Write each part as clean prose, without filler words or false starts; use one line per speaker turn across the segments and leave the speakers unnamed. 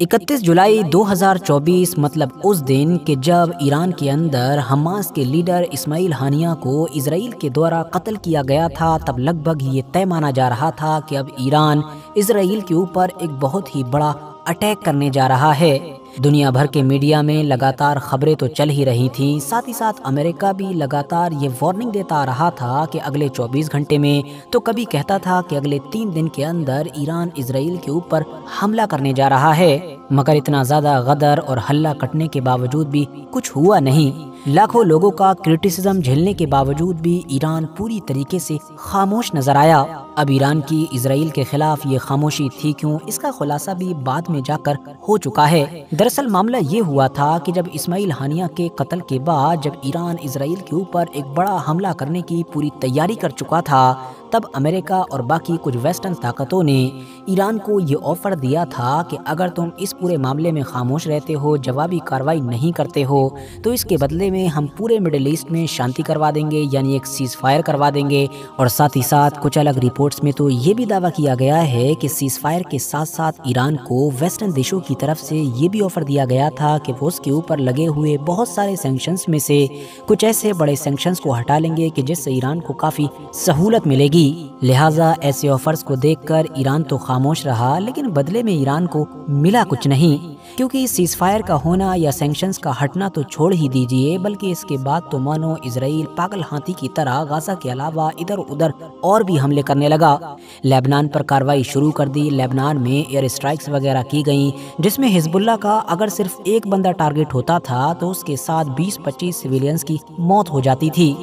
31 जुलाई 2024 मतलब उस दिन कि जब ईरान के अंदर हमास के लीडर इस्माइल हानिया को इजराइल के द्वारा कत्ल किया गया था, तब लगभग ये तय माना जा रहा था कि अब ईरान इजराइल के ऊपर एक बहुत ही बड़ा अटैक करने जा रहा है। दुनिया भर के मीडिया में लगातार खबरें तो चल ही रही थीं, साथ ही साथ अमेरिका भी लगातार ये वार्निंग देता आ रहा था कि अगले 24 घंटे में, तो कभी कहता था कि अगले 3 दिन के अंदर ईरान इजराइल के ऊपर हमला करने जा रहा है। मगर इतना ज़्यादा गदर और हल्ला कटने के बावजूद भी कुछ हुआ नहीं। लाखों लोगों का क्रिटिसिज्म झेलने के बावजूद भी ईरान पूरी तरीके से खामोश नजर आया। अब ईरान की इजराइल के खिलाफ ये खामोशी थी क्यों, इसका खुलासा भी बाद में जाकर हो चुका है। दरअसल मामला ये हुआ था कि जब इस्माइल हानिया के कत्ल के बाद जब ईरान इजराइल के ऊपर एक बड़ा हमला करने की पूरी तैयारी कर चुका था, तब अमेरिका और बाकी कुछ वेस्टर्न ताकतों ने ईरान को ये ऑफर दिया था कि अगर तुम इस पूरे मामले में खामोश रहते हो, जवाबी कार्रवाई नहीं करते हो, तो इसके बदले में हम पूरे मिडिल ईस्ट में शांति करवा देंगे, यानी एक सीज फायर करवा देंगे। और साथ ही साथ कुछ अलग रिपोर्ट्स में तो ये भी दावा किया गया है कि सीज फायर के साथ साथ ईरान को वेस्टर्न देशों की तरफ से ये भी ऑफर दिया गया था कि वो उसके ऊपर लगे हुए बहुत सारे सैंक्शंस में से कुछ ऐसे बड़े सैंक्शंस को हटा लेंगे कि जिससे ईरान को काफ़ी सहूलत मिलेगी। लिहाजा ऐसे ऑफर्स को देखकर ईरान तो खामोश रहा, लेकिन बदले में ईरान को मिला कुछ नहीं, क्योंकि सीज फायर का होना या सैंक्शंस का हटना तो छोड़ ही दीजिए, बल्कि इसके बाद तो मानो इजराइल पागल हाथी की तरह गाजा के अलावा इधर उधर और भी हमले करने लगा। लेबनान पर कार्रवाई शुरू कर दी। लेबनान में एयर स्ट्राइक्स वगैरह की गई, जिसमें हिजबुल्लाह का अगर सिर्फ एक बंदा टारगेट होता था तो उसके साथ 20-25 सिविलियंस की मौत हो जाती थी।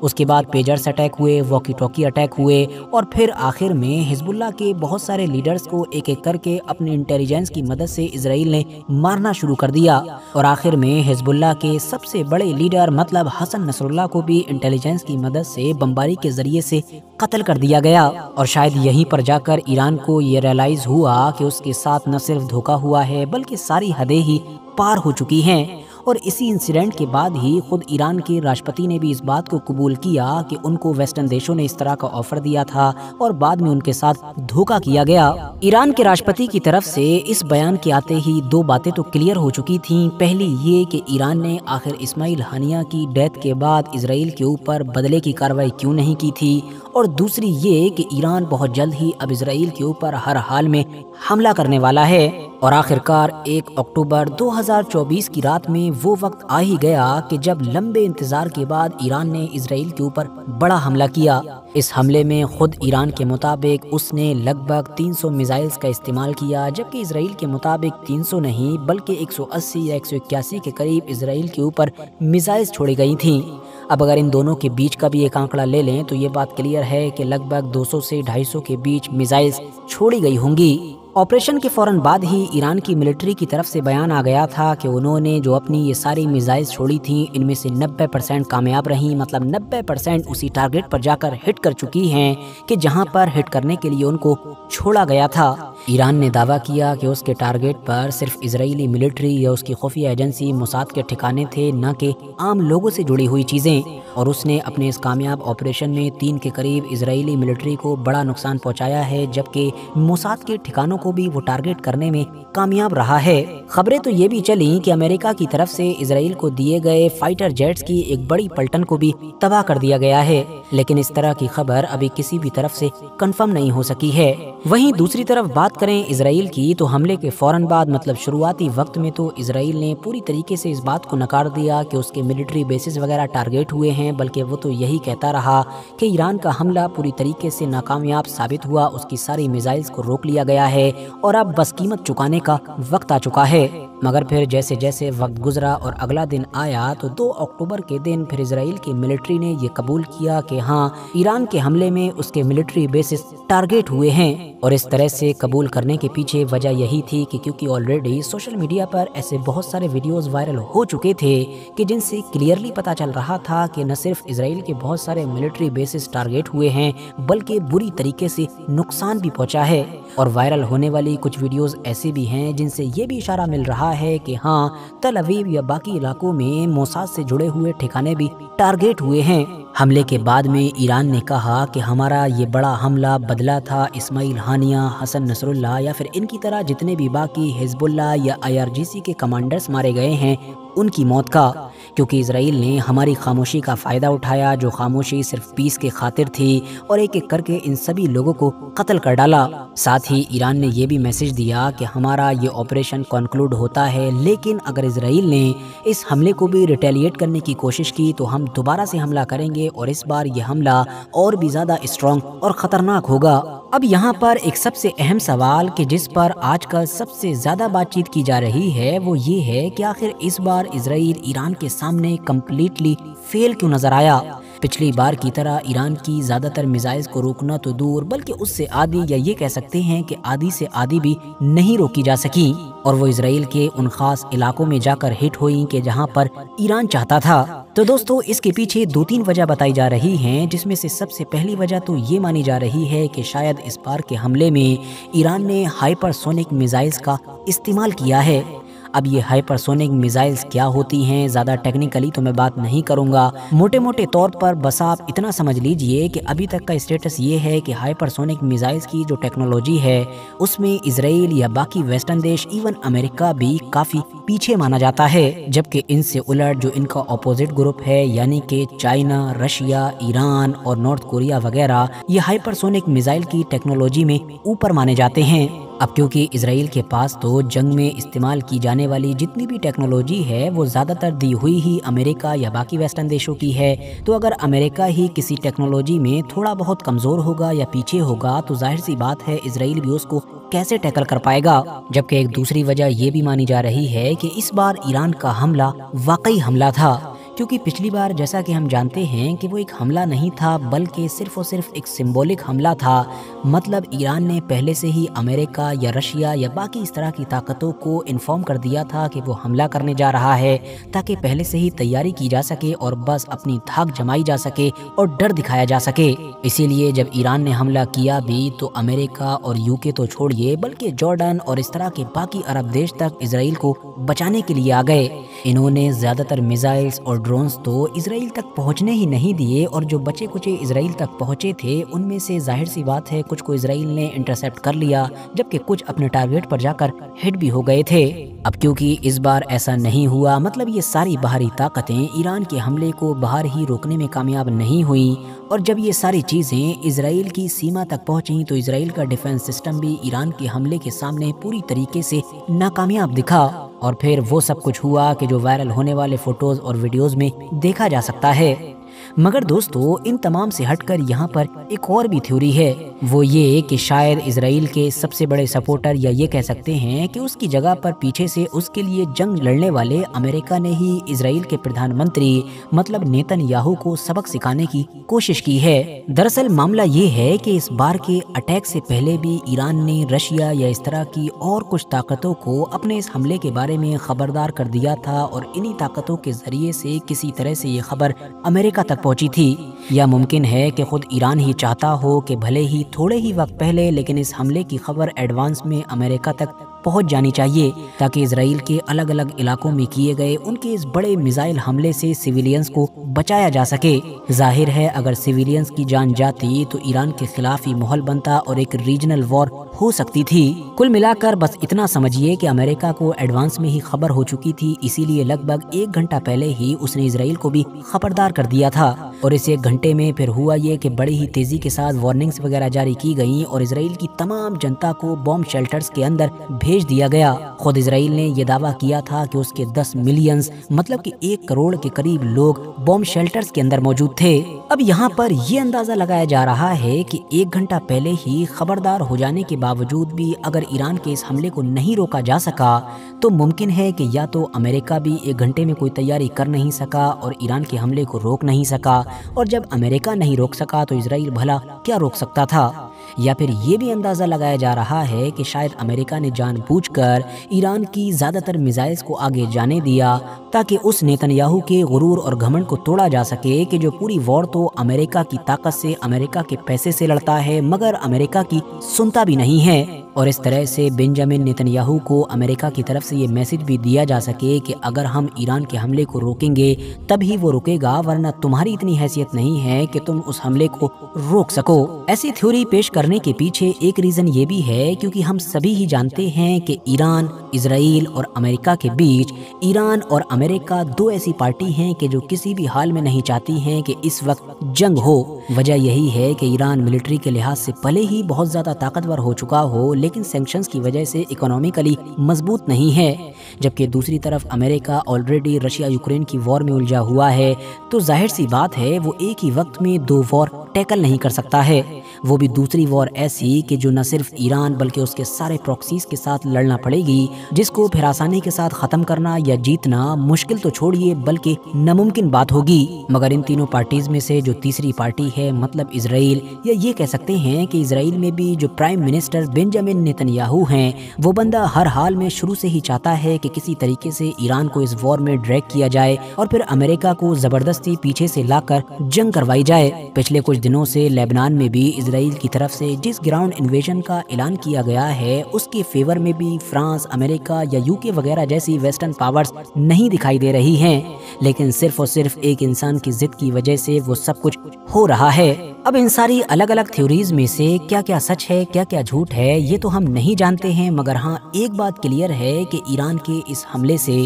उसके बाद पेजर्स अटैक हुए, वॉकी टॉकी अटैक हुए, और फिर आखिर में हिजबुल्लाह के बहुत सारे लीडर्स को एक एक करके अपने इंटेलिजेंस की मदद से इजराइल ने मारना शुरू कर दिया। और आखिर में हिजबुल्लाह के सबसे बड़े लीडर मतलब हसन नसरुल्लाह को भी इंटेलिजेंस की मदद से बमबारी के जरिए से कत्ल कर दिया गया। और शायद यहीं पर जाकर ईरान को ये रियलाइज हुआ कि उसके साथ न सिर्फ धोखा हुआ है, बल्कि सारी हदें ही पार हो चुकी हैं। और इसी इंसिडेंट के बाद ही खुद ईरान के राष्ट्रपति ने भी इस बात को कबूल किया कि उनको वेस्टर्न देशों ने इस तरह का ऑफर दिया था और बाद में उनके साथ धोखा किया गया। ईरान के राष्ट्रपति की तरफ से इस बयान के आते ही दो बातें तो क्लियर हो चुकी थीं। पहली ये कि ईरान ने आखिर इस्माइल हानिया की डेथ के बाद इजराइल के ऊपर बदले की कार्रवाई क्यों नहीं की थी, और दूसरी ये कि ईरान बहुत जल्द ही अब इजराइल के ऊपर हर हाल में हमला करने वाला है। और आखिरकार 1 अक्टूबर 2024 की रात में वो वक्त आ ही गया कि जब लंबे इंतजार के बाद ईरान ने इजराइल के ऊपर बड़ा हमला किया। इस हमले में खुद ईरान के मुताबिक उसने लगभग 300 मिसाइल्स का इस्तेमाल किया, जबकि इजराइल के मुताबिक 300 नहीं बल्कि 180 या 181 के करीब इजराइल के ऊपर मिसाइल्स छोड़ी गई थीं। अब अगर इन दोनों के बीच का भी एक आंकड़ा ले लें तो ये बात क्लियर है कि लगभग 200 से 250 के बीच मिसाइल्स छोड़ी गई होंगी। ऑपरेशन के फौरन बाद ही ईरान की मिलिट्री की तरफ से बयान आ गया था कि उन्होंने जो अपनी ये सारी मिसाइल्स छोड़ी थी, इनमें से 90% कामयाब रहीं, मतलब 90% उसी टारगेट पर जाकर हिट कर चुकी हैं कि जहां पर हिट करने के लिए उनको छोड़ा गया था। ईरान ने दावा किया कि उसके टारगेट पर सिर्फ इजरायली मिलिट्री या उसकी खुफिया एजेंसी मोसाद के ठिकाने थे, न कि आम लोगों से जुड़ी हुई चीज़ें। और उसने अपने इस कामयाब ऑपरेशन में 3 के करीब इजरायली मिलिट्री को बड़ा नुकसान पहुंचाया है, जबकि मोसाद के ठिकानों को भी वो टारगेट करने में कामयाब रहा है। खबरें तो ये भी चली कि अमेरिका की तरफ से इजराइल को दिए गए फाइटर जेट्स की एक बड़ी पलटन को भी तबाह कर दिया गया है, लेकिन इस तरह की खबर अभी किसी भी तरफ से कंफर्म नहीं हो सकी है। वहीं दूसरी तरफ बात करें इजराइल की, तो हमले के फौरन बाद मतलब शुरुआती वक्त में तो इजराइल ने पूरी तरीके से इस बात को नकार दिया कि उसके मिलिट्री बेसिस वगैरह टारगेट हुए हैं, बल्कि वो तो यही कहता रहा कि ईरान का हमला पूरी तरीके से नाकामयाब साबित हुआ, उसकी सारी मिसाइल्स को रोक लिया गया है और अब बस कीमत चुकाने का वक्त आ चुका है। मगर फिर जैसे जैसे वक्त गुजरा और अगला दिन आया तो 2 अक्टूबर के दिन फिर इजराइल की मिलिट्री ने ये कबूल किया कि हाँ, ईरान के हमले में उसके मिलिट्री बेसिस टारगेट हुए हैं। और इस तरह से कबूल करने के पीछे वजह यही थी कि क्योंकि ऑलरेडी सोशल मीडिया पर ऐसे बहुत सारे वीडियोस वायरल हो चुके थे कि जिनसे क्लियरली पता चल रहा था कि न सिर्फ इजराइल के बहुत सारे मिलिट्री बेसिस टारगेट हुए हैं, बल्कि बुरी तरीके से नुकसान भी पहुंचा है। और वायरल होने वाली कुछ वीडियोस ऐसे भी हैं जिनसे ये भी इशारा मिल रहा है कि हाँ, तल अवीव या बाकी इलाकों में मोसाद से जुड़े हुए ठिकाने भी टारगेट हुए हैं। हमले के बाद में ईरान ने कहा कि हमारा ये बड़ा हमला बदला था इस्माइल हानिया, हसन नसरुल्लाह या फिर इनकी तरह जितने भी बाकी हिजबुल्लाह या IRGC के कमांडर्स मारे गए हैं उनकी मौत का, क्योंकि इजराइल ने हमारी खामोशी का फ़ायदा उठाया, जो खामोशी सिर्फ पीस के खातिर थी, और एक एक करके इन सभी लोगों को कत्ल कर डाला। साथ ही ईरान ने यह भी मैसेज दिया कि हमारा ये ऑपरेशन कंक्लूड होता है, लेकिन अगर इजराइल ने इस हमले को भी रिटेलिएट करने की कोशिश की तो हम दोबारा से हमला करेंगे और इस बार ये हमला और भी ज़्यादा स्ट्रॉन्ग और ख़तरनाक होगा। अब यहाँ पर एक सबसे अहम सवाल कि जिस पर आजकल सबसे ज़्यादा बातचीत की जा रही है वो ये है कि आखिर इस बार इजराइल ईरान के सामने कम्प्लीटली फेल क्यों नज़र आया। पिछली बार की तरह ईरान की ज़्यादातर मिसाइल्स को रोकना तो दूर बल्कि उससे आधी या ये कह सकते हैं कि आधी से आधी भी नहीं रोकी जा सकी, और वो इजराइल के उन खास इलाकों में जाकर हिट हुई कि जहां पर ईरान चाहता था। तो दोस्तों इसके पीछे 2-3 वजह बताई जा रही हैं, जिसमें से सबसे पहली वजह तो ये मानी जा रही है कि शायद इस बार के हमले में ईरान ने हाइपरसोनिक मिसाइल्स का इस्तेमाल किया है। अब ये हाइपरसोनिक मिसाइल्स क्या होती हैं, ज़्यादा टेक्निकली तो मैं बात नहीं करूंगा, मोटे मोटे तौर पर बस आप इतना समझ लीजिए कि अभी तक का स्टेटस ये है कि हाइपरसोनिक मिसाइल्स की जो टेक्नोलॉजी है उसमें इजराइल या बाकी वेस्टर्न देश, इवन अमेरिका भी काफ़ी पीछे माना जाता है, जबकि इनसे उलट जो इनका अपोजिट ग्रुप है यानी कि चाइना, रशिया, ईरान और नॉर्थ कोरिया वगैरह, ये हाइपरसोनिक मिसाइल की टेक्नोलॉजी में ऊपर माने जाते हैं। अब क्योंकि इजराइल के पास तो जंग में इस्तेमाल की जाने वाली जितनी भी टेक्नोलॉजी है वो ज़्यादातर दी हुई ही अमेरिका या बाकी वेस्टर्न देशों की है, तो अगर अमेरिका ही किसी टेक्नोलॉजी में थोड़ा बहुत कमज़ोर होगा या पीछे होगा तो जाहिर सी बात है इजराइल भी उसको कैसे टैकल कर पाएगा। जबकि एक दूसरी वजह ये भी मानी जा रही है कि इस बार ईरान का हमला वाकई हमला था, क्योंकि पिछली बार जैसा कि हम जानते हैं कि वो एक हमला नहीं था बल्कि सिर्फ और सिर्फ एक सिंबॉलिक हमला था। मतलब ईरान ने पहले से ही अमेरिका या रशिया या बाकी इस तरह की ताकतों को इन्फॉर्म कर दिया था कि वो हमला करने जा रहा है, ताकि पहले से ही तैयारी की जा सके और बस अपनी धाक जमाई जा सके और डर दिखाया जा सके। इसीलिए जब ईरान ने हमला किया भी तो अमेरिका और यूके तो छोड़िए बल्कि जॉर्डन और इस तरह के बाकी अरब देश तक इजराइल को बचाने के लिए आ गए। इन्होंने ज़्यादातर मिसाइल्स और ड्रोन्स तो इजराइल तक पहुंचने ही नहीं दिए, और जो बचे कुचे इजराइल तक पहुंचे थे उनमें से जाहिर सी बात है कुछ को इजराइल ने इंटरसेप्ट कर लिया, जबकि कुछ अपने टारगेट पर जाकर हिट भी हो गए थे। अब क्योंकि इस बार ऐसा नहीं हुआ, मतलब ये सारी बाहरी ताकतें ईरान के हमले को बाहर ही रोकने में कामयाब नहीं हुई, और जब ये सारी चीज़ें इजराइल की सीमा तक पहुंची तो इजराइल का डिफेंस सिस्टम भी ईरान के हमले के सामने पूरी तरीके से नाकामयाब दिखा। और फिर वो सब कुछ हुआ कि जो वायरल होने वाले फोटोज और वीडियोस में देखा जा सकता है। मगर दोस्तों इन तमाम से हटकर यहाँ पर एक और भी थ्योरी है, वो ये कि शायद इजराइल के सबसे बड़े सपोर्टर या ये कह सकते हैं कि उसकी जगह पर पीछे से उसके लिए जंग लड़ने वाले अमेरिका ने ही इजराइल के प्रधानमंत्री मतलब नेतन्याहू को सबक सिखाने की कोशिश की है। दरअसल मामला ये है कि इस बार के अटैक से पहले भी ईरान ने रशिया या इस तरह की और कुछ ताकतों को अपने इस हमले के बारे में खबरदार कर दिया था, और इन्हीं ताकतों के जरिए से किसी तरह से ये खबर अमेरिका तक पहुंची थी। या मुमकिन है कि खुद ईरान ही चाहता हो कि भले ही थोड़े ही वक्त पहले लेकिन इस हमले की खबर एडवांस में अमेरिका तक पहुंच जानी चाहिए, ताकि इजराइल के अलग अलग इलाकों में किए गए उनके इस बड़े मिसाइल हमले से सिविलियंस को बचाया जा सके। जाहिर है अगर सिविलियंस की जान जाती तो ईरान के खिलाफ ही माहौल बनता और एक रीजनल वॉर हो सकती थी। कुल मिलाकर बस इतना समझिए कि अमेरिका को एडवांस में ही खबर हो चुकी थी, इसीलिए लगभग 1 घंटा पहले ही उसने इजराइल को भी खबरदार कर दिया था। और इस 1 घंटे में फिर हुआ ये कि बड़ी ही तेजी के साथ वार्निंग्स वगैरह जारी की गई और इजराइल की तमाम जनता को बॉम्ब शेल्टर्स के अंदर भेज दिया गया। खुद इजराइल ने यह दावा किया था कि उसके 10 मिलियंस मतलब कि 1 करोड़ के करीब लोग बॉम्ब शेल्टर्स के अंदर मौजूद थे। अब यहाँ पर ये अंदाजा लगाया जा रहा है कि 1 घंटा पहले ही खबरदार हो जाने के बावजूद भी अगर ईरान के इस हमले को नहीं रोका जा सका तो मुमकिन है कि या तो अमेरिका भी 1 घंटे में कोई तैयारी कर नहीं सका और ईरान के हमले को रोक नहीं सका, और जब अमेरिका नहीं रोक सका तो इजराइल भला क्या रोक सकता था। या फिर ये भी अंदाज़ा लगाया जा रहा है कि शायद अमेरिका ने जानबूझकर ईरान की ज़्यादातर मिसाइल्स को आगे जाने दिया ताकि उस नेतन्याहू के गुरूर और घमंड को तोड़ा जा सके कि जो पूरी वॉर तो अमेरिका की ताकत से, अमेरिका के पैसे से लड़ता है, मगर अमेरिका की सुनता भी नहीं है। और इस तरह से बेंजामिन नेतन्याहू को अमेरिका की तरफ से ये मैसेज भी दिया जा सके कि अगर हम ईरान के हमले को रोकेंगे तभी वो रुकेगा, वरना तुम्हारी इतनी हैसियत नहीं है कि तुम उस हमले को रोक सको। ऐसी थ्योरी पेश करने के पीछे एक रीजन ये भी है क्योंकि हम सभी ही जानते हैं कि ईरान, इजराइल और अमेरिका के बीच ईरान और अमेरिका दो ऐसी पार्टी हैं कि जो किसी भी हाल में नहीं चाहती हैं कि इस वक्त जंग हो। वजह यही है कि ईरान मिलिट्री के लिहाज से भले ही बहुत ज़्यादा ताकतवर हो चुका हो, लेकिन सैंक्शंस की वजह से इकोनॉमिकली मजबूत नहीं है, जबकि दूसरी तरफ अमेरिका ऑलरेडी रशिया यूक्रेन की वॉर में उलझा हुआ है। तो जाहिर सी बात है वो एक ही वक्त में दो वॉर टैकल नहीं कर सकता है, वो भी दूसरी वॉर ऐसी कि जो न सिर्फ ईरान बल्कि उसके सारे प्रॉक्सीज के साथ लड़ना पड़ेगी, जिसको फिर आसानी के साथ ख़त्म करना या जीतना मुश्किल तो छोड़िए बल्कि नामुमकिन बात होगी। मगर इन तीनों पार्टीज में से जो तीसरी पार्टी है मतलब इजराइल, या ये कह सकते हैं कि इजराइल में भी जो प्राइम मिनिस्टर बेंजामिन नेतन्याहू हैं, वो बंदा हर हाल में शुरू से ही चाहता है कि किसी तरीके से ईरान को इस वॉर में ड्रैग किया जाए और फिर अमेरिका को ज़बरदस्ती पीछे से लाकर जंग करवाई जाए। पिछले कुछ दिनों से लेबनान में भी इजराइल की तरफ से जिस ग्राउंड इन्वेजन का ऐलान किया गया है उसके फेवर में भी फ्रांस, अमेरिका या यूके वगैरह जैसी वेस्टर्न पावर्स नहीं दिखाई दे रही हैं, लेकिन सिर्फ और सिर्फ एक इंसान की जिद की वजह से वो सब कुछ हो रहा है। अब इन सारी अलग अलग थ्योरीज में से क्या क्या सच है क्या क्या झूठ है ये तो हम नहीं जानते हैं, मगर हाँ एक बात क्लियर है कि ईरान के इस हमले से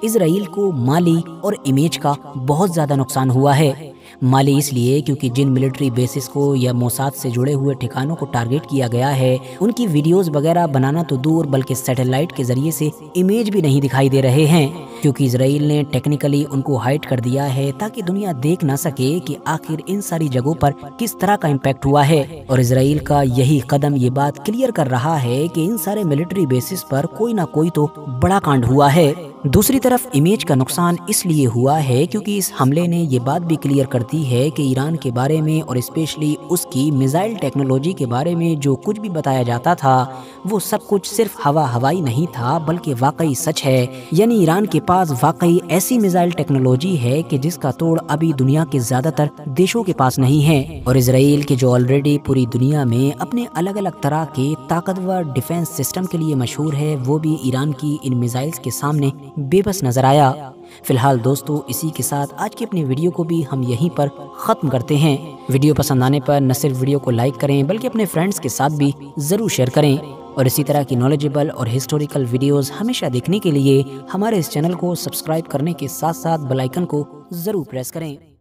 इजराइल को माली और इमेज का बहुत ज़्यादा नुकसान हुआ है। माली इसलिए क्योंकि जिन मिलिट्री बेसिस को या मोसाद से जुड़े हुए ठिकानों को टारगेट किया गया है उनकी वीडियोस वगैरह बनाना तो दूर बल्कि सैटेलाइट के जरिए से इमेज भी नहीं दिखाई दे रहे हैं, क्योंकि इजराइल ने टेक्निकली उनको हाइड कर दिया है ताकि दुनिया देख ना सके कि आखिर इन सारी जगहों पर किस तरह का इम्पैक्ट हुआ है। और इजराइल का यही कदम ये बात क्लियर कर रहा है कि इन सारे मिलिट्री बेसिस पर कोई ना कोई तो बड़ा कांड हुआ है। दूसरी तरफ इमेज का नुकसान इसलिए हुआ है क्योंकि इस हमले ने ये बात भी क्लियर करती है कि ईरान के बारे में और स्पेशली उसकी मिसाइल टेक्नोलॉजी के बारे में जो कुछ भी बताया जाता था वो सब कुछ सिर्फ हवाई नहीं था बल्कि वाकई सच है। यानी ईरान के पास वाकई ऐसी मिसाइल टेक्नोलॉजी है कि जिसका तोड़ अभी दुनिया के ज्यादातर देशों के पास नहीं है। और इजराइल के जो ऑलरेडी पूरी दुनिया में अपने अलग अलग तरह के ताकतवर डिफेंस सिस्टम के लिए मशहूर है, वो भी ईरान की इन मिसाइल्स के सामने बेबस नजर आया। फिलहाल दोस्तों इसी के साथ आज की अपनी वीडियो को भी हम यहीं पर ख़त्म करते हैं। वीडियो पसंद आने पर न सिर्फ वीडियो को लाइक करें बल्कि अपने फ्रेंड्स के साथ भी ज़रूर शेयर करें, और इसी तरह की नॉलेजेबल और हिस्टोरिकल वीडियोस हमेशा देखने के लिए हमारे इस चैनल को सब्सक्राइब करने के साथ साथ बेल आइकन को ज़रूर प्रेस करें।